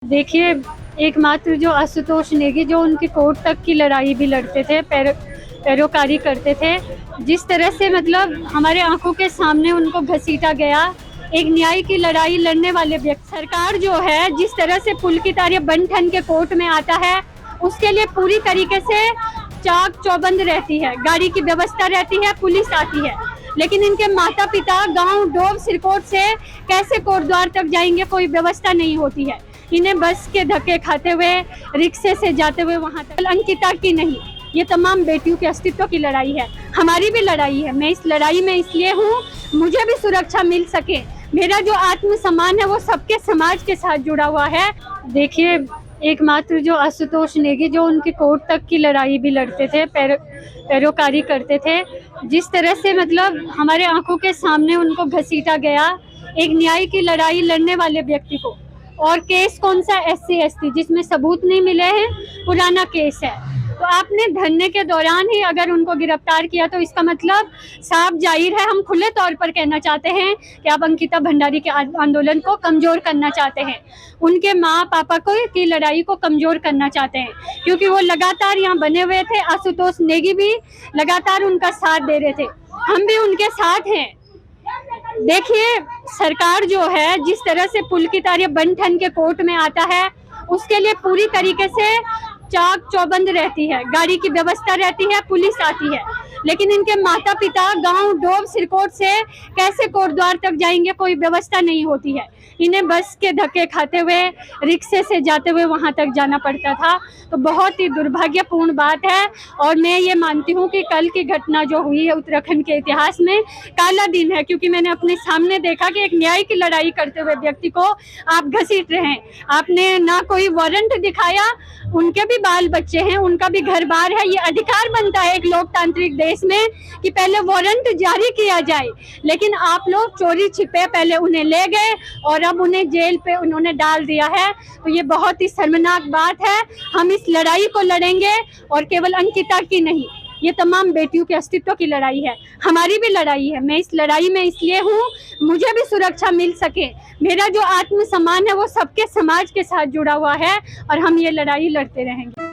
देखिए, एकमात्र जो आशुतोष नेगी जो उनकी कोर्ट तक की लड़ाई भी लड़ते थे, पैरोकारी करते थे, जिस तरह से मतलब हमारे आंखों के सामने उनको घसीटा गया, एक न्याय की लड़ाई लड़ने वाले व्यक्ति। सरकार जो है जिस तरह से पुल की तरह बन ठन के कोर्ट में आता है, उसके लिए पूरी तरीके से चाक चौबंद रहती है, गाड़ी की व्यवस्था रहती है, पुलिस आती है, लेकिन इनके माता पिता गांव डोब सिरकोट से कैसे कोर्ट द्वार तक जाएंगे, कोई व्यवस्था नहीं होती है। इन्हें बस के धक्के खाते हुए, रिक्शे से जाते हुए वहां तक। अंकिता की नहीं, ये तमाम बेटियों के अस्तित्व की लड़ाई है, हमारी भी लड़ाई है। मैं इस लड़ाई में इसलिए हूँ, मुझे भी सुरक्षा मिल सके। मेरा जो आत्मसम्मान है वो सबके समाज के साथ जुड़ा हुआ है। देखिए, एकमात्र जो आशुतोष नेगी जो उनकी कोर्ट तक की लड़ाई भी लड़ते थे, पैरोकारी करते थे, जिस तरह से मतलब हमारे आंखों के सामने उनको घसीटा गया, एक न्याय की लड़ाई लड़ने वाले व्यक्ति को। और केस कौन सा? SC ST, जिसमें सबूत नहीं मिले हैं, पुराना केस है। तो आपने धरने के दौरान ही अगर उनको गिरफ्तार किया तो इसका मतलब साफ जाहिर है, हम खुले तौर पर कहना चाहते हैं कि आप अंकिता भंडारी के आंदोलन को कमजोर करना चाहते हैं, उनके माँ पापा को की लड़ाई को कमजोर करना चाहते हैं, क्योंकि वो लगातार यहाँ बने हुए थे। आशुतोष नेगी भी लगातार उनका साथ दे रहे थे, हम भी उनके साथ हैं। देखिए, सरकार जो है जिस तरह से पुल की तरह बन ठन के कोर्ट में आता है, उसके लिए पूरी तरीके से चाक चौबंद रहती है, गाड़ी की व्यवस्था रहती है, पुलिस आती है, लेकिन इनके माता पिता गांव डोब सिरकोट से कैसे कोर्ट द्वार तक जाएंगे, कोई व्यवस्था नहीं होती है। इन्हें बस के धक्के खाते हुए, रिक्शे से जाते हुए वहां तक जाना पड़ता था। तो बहुत ही दुर्भाग्यपूर्ण बात है, और मैं ये मानती हूँ कि कल की घटना जो हुई है उत्तराखंड के इतिहास में काला दिन है, क्योंकि मैंने अपने सामने देखा कि एक न्याय की लड़ाई करते हुए व्यक्ति को आप घसीट रहे हैं। आपने ना कोई वारंट दिखाया, उनके भी बाल बच्चे हैं, उनका भी घर बार है, ये अधिकार बनता है एक लोकतांत्रिक देश में कि पहले वारंट जारी किया जाए, लेकिन आप लोग चोरी छिपे पहले उन्हें ले गए और अब उन्हें जेल पे उन्होंने डाल दिया है। तो ये बहुत ही शर्मनाक बात है। हम इस लड़ाई को लड़ेंगे, और केवल अंकिता की नहीं, ये तमाम बेटियों के अस्तित्व की लड़ाई है, हमारी भी लड़ाई है। मैं इस लड़ाई में इसलिए हूँ, मुझे भी सुरक्षा मिल सके। मेरा जो आत्मसम्मान है वो सबके समाज के साथ जुड़ा हुआ है, और हम ये लड़ाई लड़ते रहेंगे।